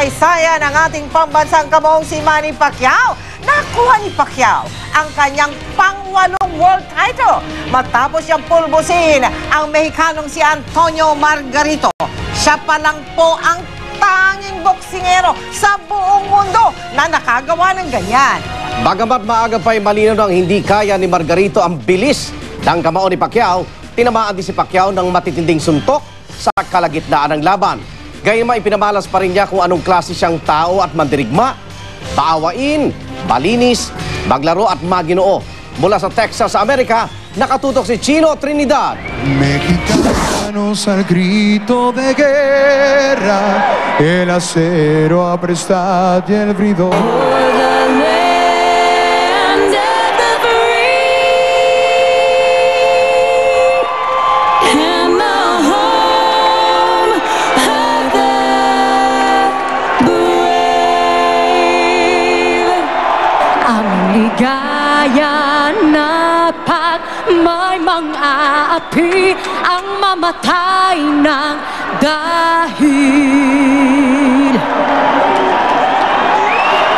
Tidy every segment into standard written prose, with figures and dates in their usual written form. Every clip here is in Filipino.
kasaysayan ng ating pambansang kamuong si Manny Pacquiao. Nakuha ni Pacquiao ang kanyang pang-8 world title matapos siyang pulbusin ang Mexicanong si Antonio Margarito. Siya pa lang po ang tanging boksingero sa buong mundo na nakagawa ng ganyan. Bagamat maaga pa'y malinaw ng hindi kaya ni Margarito ang bilis ng kamao ni Pacquiao, tinamaan din si Pacquiao ng matitinding suntok sa kalagitnaan ng laban. Gayunman ipinamalas pa rin niya kung anong klase siyang tao at mandirigma, paawain, malinis, maglaro at maginoo. Mula sa Texas, Amerika, nakatutok si Chino Trinidad. Mexicanos al grito de guerra, el acero aprestad y el bridón. Ligaya na pag may mga api ang mamatay ng dahil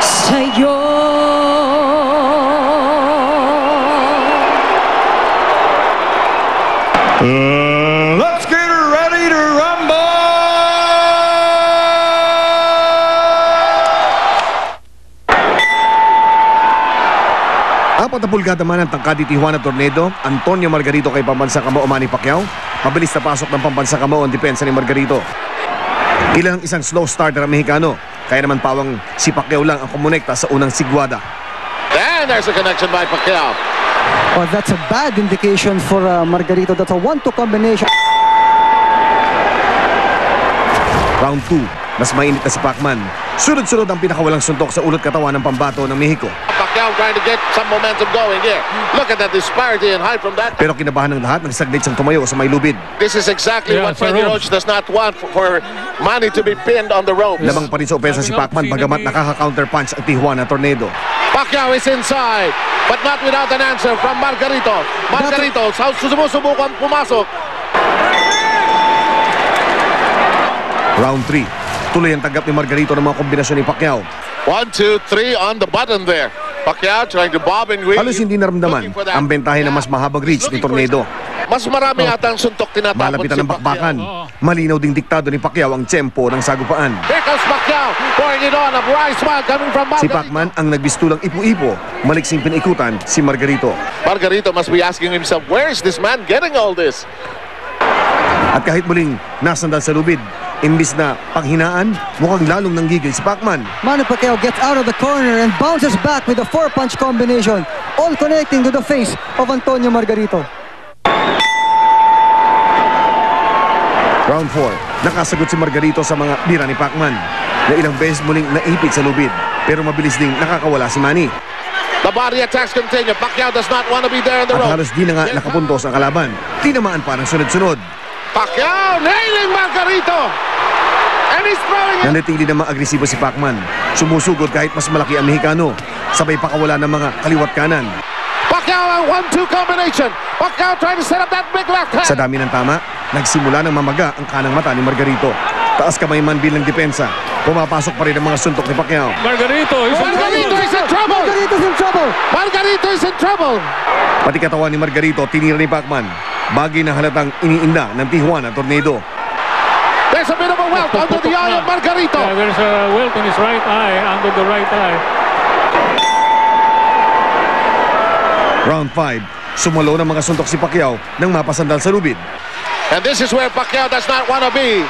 sa'yo. Let's get ready to rumble! Apat na pulgada man ang tangkad ni Tijuana Tornado, Antonio Margarito kay pambansang kamao Manny Pacquiao. Mabilis na pasok ng pambansang kamao ang depensa ni Margarito. Ilang isang slow starter ang Mexicano, kaya naman pawang si Pacquiao lang ang kumonekta sa unang sigwada. And there's a connection by Pacquiao. Oh, that's a bad indication for Margarito. That's a 1-2 combination. Round 2, mas mainit na si Pacman. Sunod-sunod ang pinakawalang suntok sa ulot katawan ng pambato ng Mexico. Pacquiao trying to get some momentum going here. Look at that disparity in height from that. Pero kinabahan ng lahat, nagsaglit siyang tumayo sa may lubid. This is exactly what Freddie Roach does not want for Manny to be pinned on the ropes. Lamang pa rin sa opensa si Pacman, bagamat nakaka-counter punch ang Tijuana Tornado. Pacquiao is inside, but not without an answer from Margarito. Margarito, sumusubukan pumasok. Round 3. Tuloy ang tanggap ni Margarito ng mga kombinasyon ni Pacquiao. 1, 2, 3 on the button there. Pacquiao trying to bob and weave. Halos hindi naramdaman ang bentahe ng mas mahabang reach ni Tornado. Mas marami ata ang suntok tinatapon Malapitan si ng bakbakan. Pacquiao. Malinaw ding diktado ni Pacquiao ang tempo ng sagupaan. Here comes Pacquiao, pouring it on, a right smile coming from Si Margarito. Pacman ang nagbistulang ipo-ipo, maliksing pinikutan si Margarito. Margarito must be asking himself, where is this man getting all this? At kahit muling nasandal sa lubid, imbis na panghinaan, mukhang lalong nanggigil si Pacman. Manny Pacquiao gets out of the corner and bounces back with a 4-punch combination, all connecting to the face of Antonio Margarito. Round 4, nakasagot si Margarito sa mga bira ni Pacman na ilang beses muling naipit sa lubid, pero mabilis ding nakakawala si Manny. The body attacks continue. Pacquiao does not want to be there in the At rope. halos di na nga nakapuntos ang kalaban. Tinamaan pa ng sunod-sunod. Pacquiao nailing Margarito. And he's throwing it. Nanatili namang agresibo si Pacman. Sumusugod kahit mas malaki ang Mexicano. Sabay pakawala ng mga kaliwat kanan. Pacquiao ang 1-2 combination. Pacquiao trying to set up that big left hand. Sa dami ng tama, nagsimula ng mamaga ang kanang mata ni Margarito. Taas kamay man bilang depensa. Pumapasok pa rin ang mga suntok ni Pacquiao. Margarito is in trouble. Margarito's in trouble! Margarito is in trouble. Pati katawan ni Margarito tinira ni Pacman. Bagay na halatang iniinda ng Tijuana Tornado. There's a bit of a welt under the eye of Margarito. Yeah, there's a welt in his right eye, under the right eye. Round 5, sumalo ng mga suntok si Pacquiao nang mapasandal sa lubid. And this is where Pacquiao does not want to be.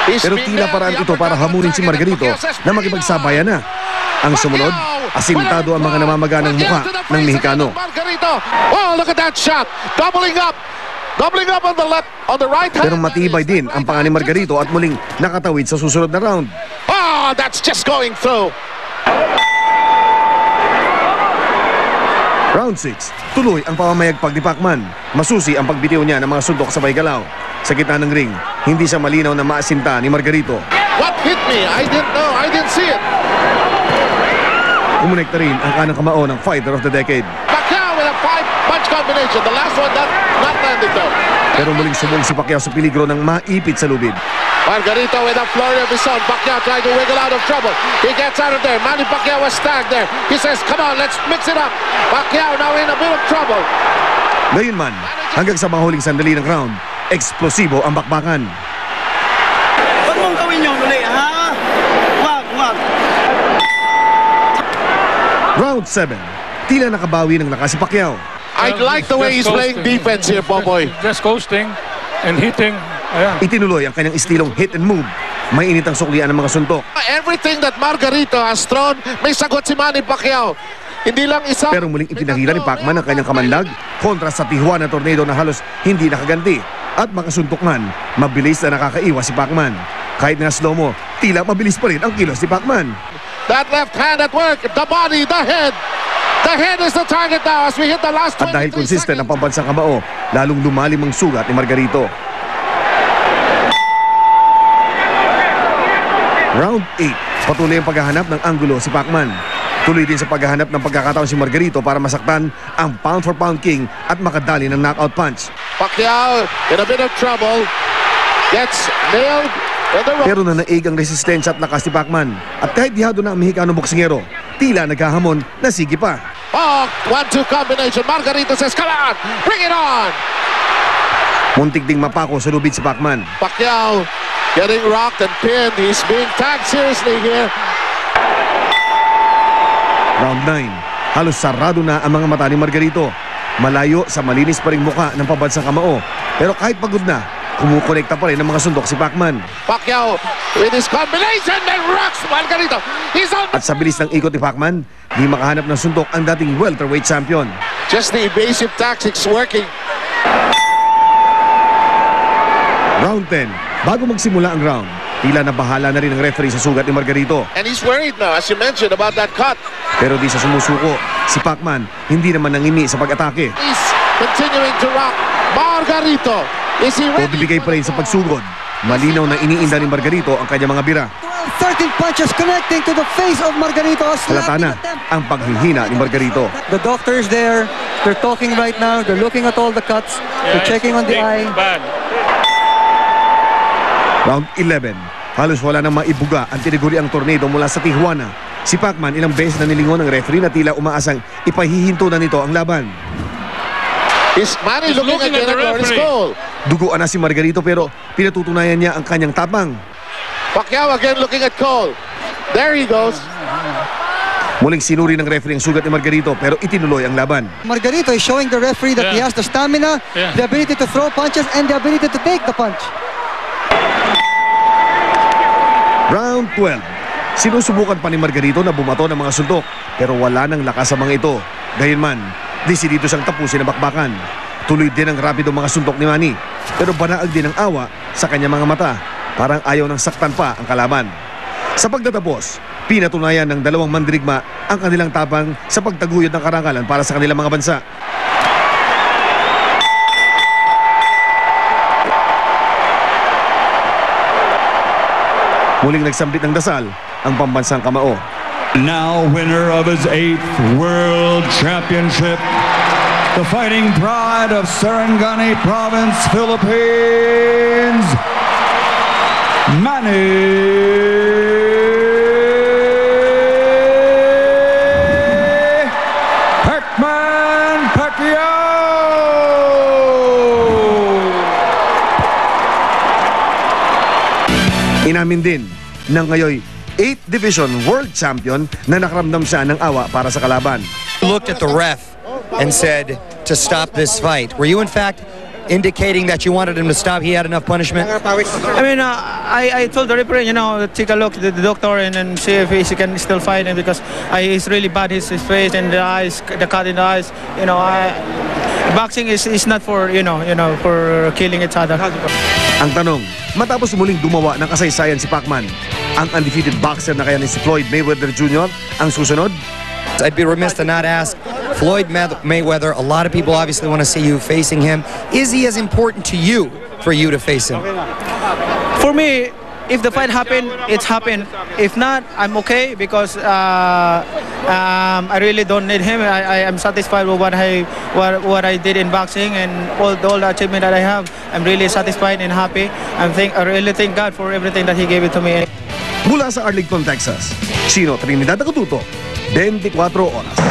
Pero tila paraan ito para hamunin si Margarito na makipagsabayan na. Ang sumunod, asintado ang mga namamaga ng mukha ng Mexicano. Oh, look at that shot. Doubling up. Doubling up on the left, on the right hand. Pero matibay din ang panga ni Margarito at muling nakatawid sa susunod na round. Oh, that's just going through. Round 6, tuloy ang pamamayagpag ni Pacman. Masusi ang pagbitiw niya ng mga suntok sabay galaw. Sa gitna ng ring, hindi siya malinaw na maasinta ni Margarito. What hit me? I didn't know. I didn't see it. Umunekta rin ang kanang kamao ng Fighter of the Decade. Pacquiao with a 5-punch combination. The last one not landing though. Pero muling subong si Pacquiao sa peligro ng maipit sa lubid. Margarito with a flurry of his own. Pacquiao trying to wiggle out of trouble. He gets out of there. Manny Pacquiao was tagged there. He says, come on, let's mix it up. Pacquiao now in a bit of trouble. Gayunman, hanggang sa mga huling sandali ng round, eksplosibo ang bakbakan. Huwag mong gawin yung uli, ha? Wag. Round 7, tila nakabawi ng lakas si Pacquiao. I like the way he's playing defense here, Popoy. Just coasting and hitting. Ayan. Itinuloy ang kanyang estilong hit and move. Mainit ang suklian ng mga suntok. Everything that Margarito has thrown, may sagot si Manny Pacquiao. Hindi lang isa. Pero muling ipinakita ni Pacman ang kanyang kamandag kontra sa Tijuana Tornado na halos hindi nakaganti. At makasuntok man, mabilis na nakakaiwas si Pacman. Kahit nga slow-mo, tila mabilis pa rin ang kilos ni Pacman. That left hand at work, the body, the head. The head is the target now as we hit the last 23 At dahil consistent ang seconds. pambansang kamao, lalong lumalim ang sugat ni Margarito. Round 8, patuloy ang paghahanap ng anggulo si Pacman. Tuloy din sa paghahanap ng pagkakataon si Margarito para masaktan ang pound-for-pound king at makadali ng knockout punch. Pacquiao in a bit of trouble. Gets nailed in the Pero nanaig ang resistensya at lakas ni Pacman. At kahit dihado na ang Mexicano boksingero, tila naghahamon na sige pa. Oh, 1-2 combination. Margarito says, come on, bring it on. Muntik ding mapako sa lubid si Pacman. Pacquiao getting rocked and pinned. He's being tagged seriously here. Round 9, halos sarado na ang mga mata ni Margarito. Malayo sa malinis pa ring muka ng pambansang kamao. Pero kahit pagod na, kumukonekta pa rin ang mga sundok si Pacman. Pacquiao with his combination and rocks Margarito. He's on. At sa bilis ng ikot ni Pacman, di makahanap ng sundok ang dating welterweight champion. Just the evasive tactics working. Round 10, bago magsimula ang round, tila na bahala na rin ang referee sa sugat ni Margarito. And he's worried now, as you mentioned, about that cut. Pero di sa sumusuko, si Pacman hindi naman nangimi sa pag-atake. He's continuing to rock Margarito. Is he O ready? bibigay pa rin sa pagsugod. Malinaw na iniinda ni Margarito ang kanyang mga bira. 13 punches connecting to the face of Margarito. A Halata slapping na attempt. ang paghihina ni Margarito. The doctors there, they're talking right now. They're looking at all the cuts. They're checking on the eye. Bad. Round 11, halos wala nang maibuga ang tiniguriang tornado mula sa Tijuana. Si Pacman ilang beses na nilingon ng referee na tila umaasang ipahihinto na nito ang laban. Is Manny looking again at Lawrence Cole? Duguan na si Margarito pero pinatutunayan niya ang kanyang tapang. Pacquiao again looking at Cole. There he goes. Muling sinuri ng referee ang sugat ni Margarito pero itinuloy ang laban. Margarito is showing the referee that he has the stamina, the ability to throw punches, and the ability to take the punch. Round 12, sinusubukan pa ni Margarito na bumato ng mga suntok pero wala nang lakas sa mga ito. Gayunman, desidido siyang tapusin ang bakbakan. Tuloy din ang rapido mga suntok ni Manny pero banaag din ang awa sa kanyang mga mata. Parang ayaw nang saktan pa ang kalaban. Sa pagtatapos, pinatunayan ng dalawang mandirigma ang kanilang tapang sa pagtaguyod ng karangalan para sa kanilang mga bansa. Muling nagsambit ng dasal ang pambansang kamao. Now winner of his 8th World Championship, the fighting pride of Sarangani Province, Philippines, Manny Pacquiao. Inamin din ng ngayon 8th Division World Champion na nakaramdam siya ng awa para sa kalaban. Looked at the ref and said to stop this fight. Were you in fact indicating that you wanted him to stop? He had enough punishment? I mean, I told the referee, take a look at the doctor and see if he can still fight him because he's really bad. His face and the eyes, the cut in the eyes. Boxing is not for for killing each other. Ang tanong, matapos muling gumawa ng kasaysayan si Pacman, ang undefeated boxer na kaya ni si Floyd Mayweather Jr. ang susunod? I'd be remiss to not ask Floyd Mayweather. A lot of people obviously want to see you facing him. Is he as important to you for you to face him? For me, if the fight happen, it's happened. If not, I'm okay because I really don't need him. I am satisfied with what I did in boxing and all the achievement that I have. I'm really satisfied and happy. I really thank God for everything that He gave it to me. Mula sa Arlington, Texas, Chino Trinidad Acututo, 24 Oras.